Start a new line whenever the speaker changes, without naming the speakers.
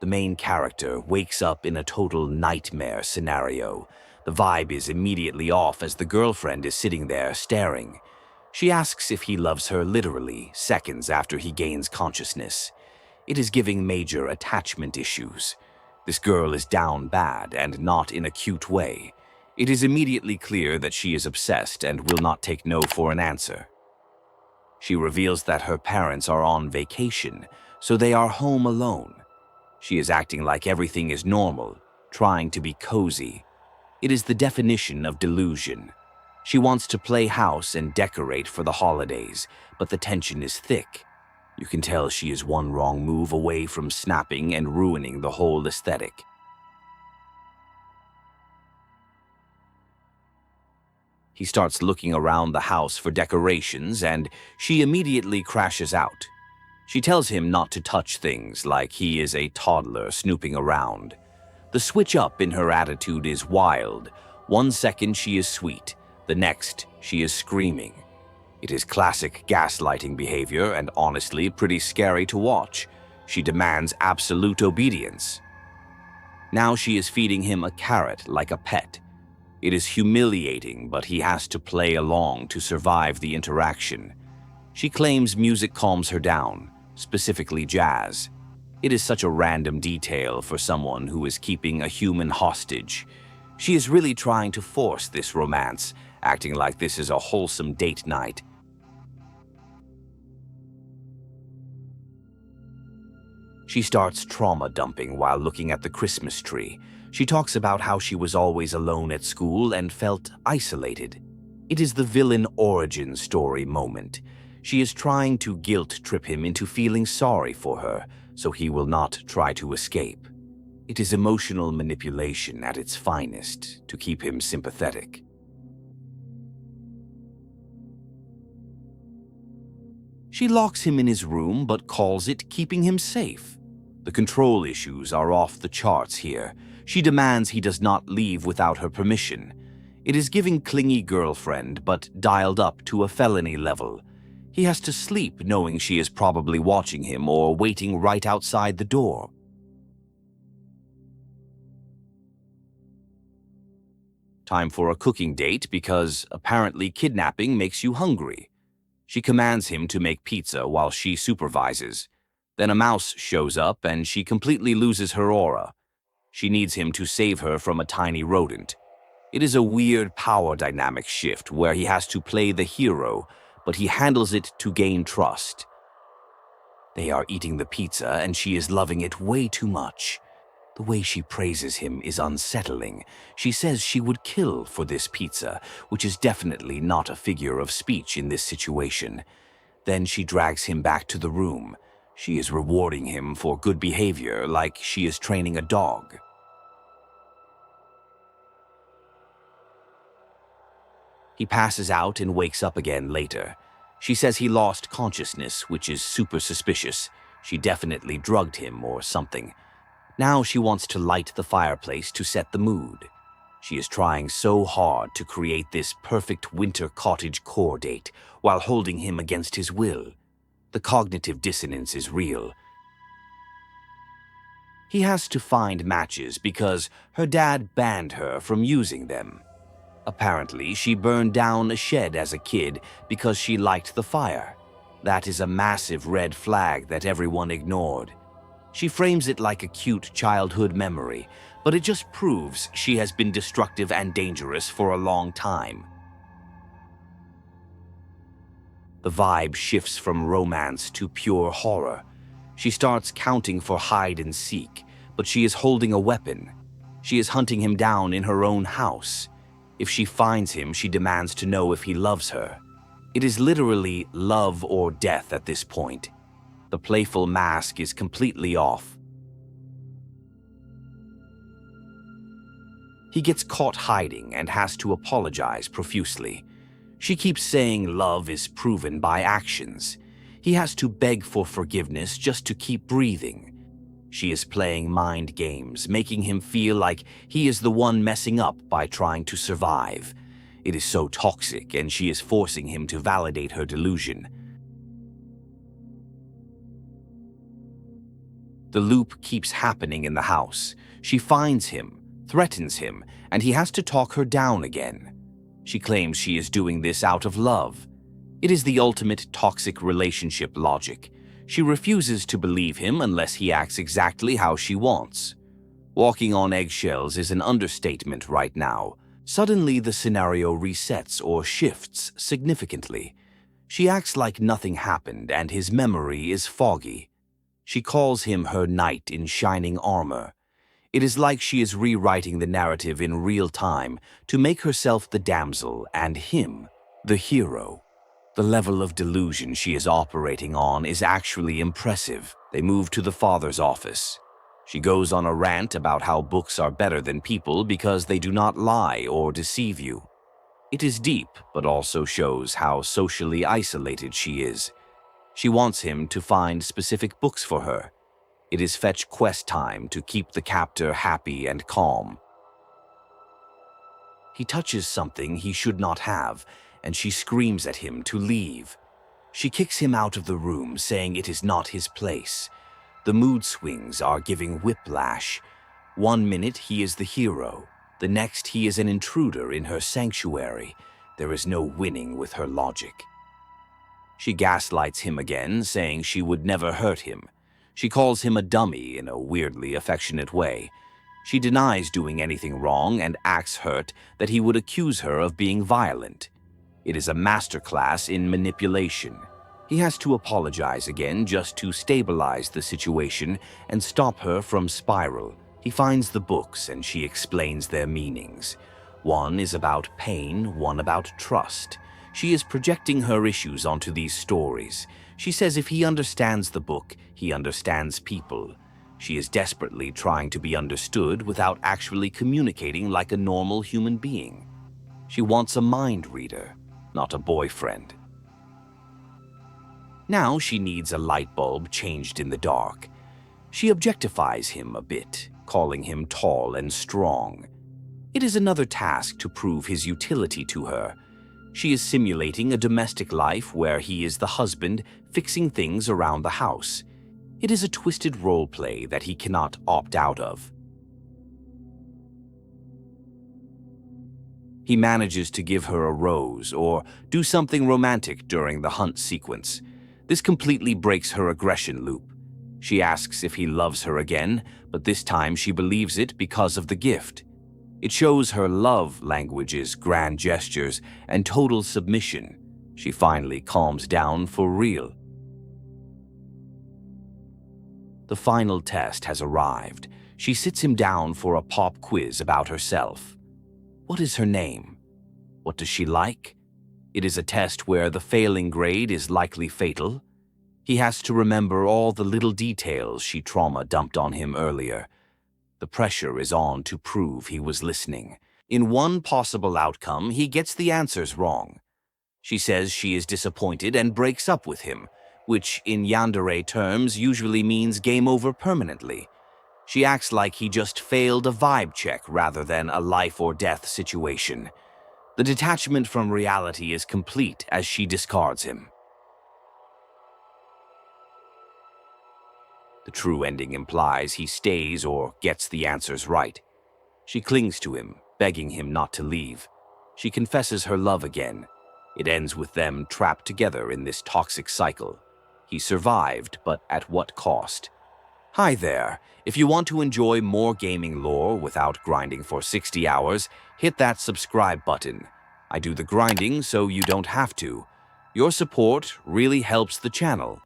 The main character wakes up in a total nightmare scenario. The vibe is immediately off as the girlfriend is sitting there staring. She asks if he loves her literally seconds after he gains consciousness. It is giving major attachment issues. This girl is down bad and not in a cute way. It is immediately clear that she is obsessed and will not take no for an answer. She reveals that her parents are on vacation, so they are home alone. She is acting like everything is normal, trying to be cozy. It is the definition of delusion. She wants to play house and decorate for the holidays, but the tension is thick. You can tell she is one wrong move away from snapping and ruining the whole aesthetic. He starts looking around the house for decorations, and she immediately crashes out. She tells him not to touch things like he is a toddler snooping around. The switch up in her attitude is wild. 1 second she is sweet, the next she is screaming. It is classic gaslighting behavior and honestly pretty scary to watch. She demands absolute obedience. Now she is feeding him a carrot like a pet. It is humiliating, but he has to play along to survive the interaction. She claims music calms her down, specifically jazz. It is such a random detail for someone who is keeping a human hostage. She is really trying to force this romance, acting like this is a wholesome date night. She starts trauma dumping while looking at the Christmas tree. She talks about how she was always alone at school and felt isolated. It is the villain origin story moment. She is trying to guilt trip him into feeling sorry for her, so he will not try to escape. It is emotional manipulation at its finest to keep him sympathetic. She locks him in his room but calls it keeping him safe. The control issues are off the charts here. She demands he does not leave without her permission. It is giving clingy girlfriend, but dialed up to a felony level. He has to sleep knowing she is probably watching him or waiting right outside the door. Time for a cooking date because apparently kidnapping makes you hungry. She commands him to make pizza while she supervises. Then a mouse shows up and she completely loses her aura. She needs him to save her from a tiny rodent. It is a weird power dynamic shift where he has to play the hero, but he handles it to gain trust. They are eating the pizza and she is loving it way too much. The way she praises him is unsettling. She says she would kill for this pizza, which is definitely not a figure of speech in this situation. Then she drags him back to the room. She is rewarding him for good behavior like she is training a dog. He passes out and wakes up again later. She says he lost consciousness, which is super suspicious. She definitely drugged him or something. Now she wants to light the fireplace to set the mood. She is trying so hard to create this perfect winter cottage core date while holding him against his will. The cognitive dissonance is real. He has to find matches because her dad banned her from using them. Apparently, she burned down a shed as a kid because she liked the fire. That is a massive red flag that everyone ignored. She frames it like a cute childhood memory, but it just proves she has been destructive and dangerous for a long time. The vibe shifts from romance to pure horror. She starts counting for hide and seek, but she is holding a weapon. She is hunting him down in her own house. If she finds him, she demands to know if he loves her. It is literally love or death at this point. The playful mask is completely off. He gets caught hiding and has to apologize profusely. She keeps saying love is proven by actions. He has to beg for forgiveness just to keep breathing. She is playing mind games, making him feel like he is the one messing up by trying to survive. It is so toxic, and she is forcing him to validate her delusion. The loop keeps happening in the house. She finds him, threatens him, and he has to talk her down again. She claims she is doing this out of love. It is the ultimate toxic relationship logic. She refuses to believe him unless he acts exactly how she wants. Walking on eggshells is an understatement right now. Suddenly, the scenario resets or shifts significantly. She acts like nothing happened and his memory is foggy. She calls him her knight in shining armor. It is like she is rewriting the narrative in real time to make herself the damsel and him the hero. The level of delusion she is operating on is actually impressive. They move to the father's office. She goes on a rant about how books are better than people because they do not lie or deceive you. It is deep, but also shows how socially isolated she is. She wants him to find specific books for her. It is fetch quest time to keep the captor happy and calm. He touches something he should not have, and she screams at him to leave. She kicks him out of the room, saying it is not his place. The mood swings are giving whiplash. 1 minute he is the hero. The next he is an intruder in her sanctuary. There is no winning with her logic. She gaslights him again, saying she would never hurt him. She calls him a dummy in a weirdly affectionate way. She denies doing anything wrong and acts hurt that he would accuse her of being violent. It is a masterclass in manipulation. He has to apologize again just to stabilize the situation and stop her from spiral. He finds the books and she explains their meanings. One is about pain, one about trust. She is projecting her issues onto these stories. She says if he understands the book, he understands people. She is desperately trying to be understood without actually communicating like a normal human being. She wants a mind reader, not a boyfriend. Now she needs a light bulb changed in the dark. She objectifies him a bit, calling him tall and strong. It is another task to prove his utility to her. She is simulating a domestic life where he is the husband fixing things around the house. It is a twisted role play that he cannot opt out of. He manages to give her a rose or do something romantic during the hunt sequence. This completely breaks her aggression loop. She asks if he loves her again, but this time she believes it because of the gift. It shows her love languages, grand gestures, and total submission. She finally calms down for real. The final test has arrived. She sits him down for a pop quiz about herself. What is her name? What does she like? It is a test where the failing grade is likely fatal. He has to remember all the little details she trauma dumped on him earlier. The pressure is on to prove he was listening. In one possible outcome, he gets the answers wrong. She says she is disappointed and breaks up with him, which in Yandere terms usually means game over permanently. She acts like he just failed a vibe check rather than a life or death situation. The detachment from reality is complete as she discards him. The true ending implies he stays or gets the answers right. She clings to him, begging him not to leave. She confesses her love again. It ends with them trapped together in this toxic cycle. He survived, but at what cost? Hi there. If you want to enjoy more gaming lore without grinding for 60 hours, hit that subscribe button. I do the grinding so you don't have to. Your support really helps the channel.